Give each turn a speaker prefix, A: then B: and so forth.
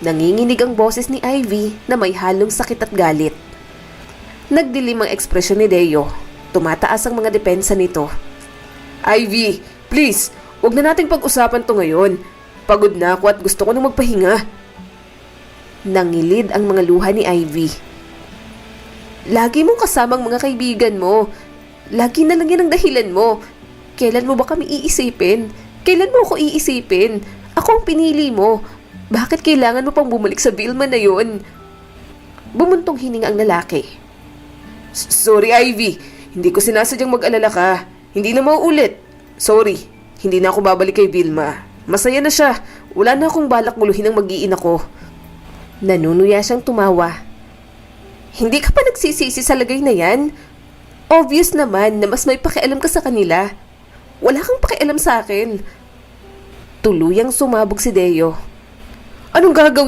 A: Nanginginig ang boses ni Ivy na may halong sakit at galit. Nagdilim ang ekspresyon ni Deo. Tumataas ang mga depensa nito.
B: Ivy, please, huwag na nating pag-usapan to ngayon. Pagod na ako at gusto ko nang magpahinga.
A: Nangilid ang mga luha ni Ivy. Lagi mong kasamang mga kaibigan mo. Lagi na lang yan ang dahilan mo. Kailan mo ba kami iisipin? Kailan mo ako iisipin? Ako ang pinili mo. Bakit kailangan mo pang bumalik sa Vilma na yun? Bumuntong hininga ang lalaki.
B: Sorry, Ivy. Hindi ko sinasadyang mag-alala ka. Hindi na mauulit. Sorry, hindi na ako babalik kay Vilma. Masaya na siya. Wala na akong balak muluhin ang mag-iina ko.
A: Nanunuya siyang tumawa. Hindi ka pa nagsisisi sa lagay na yan? Obvious naman na mas may pakialam ka sa kanila. Wala kang pakialam sa akin. Tuluyang sumabog si Deo.
B: Anong gagawin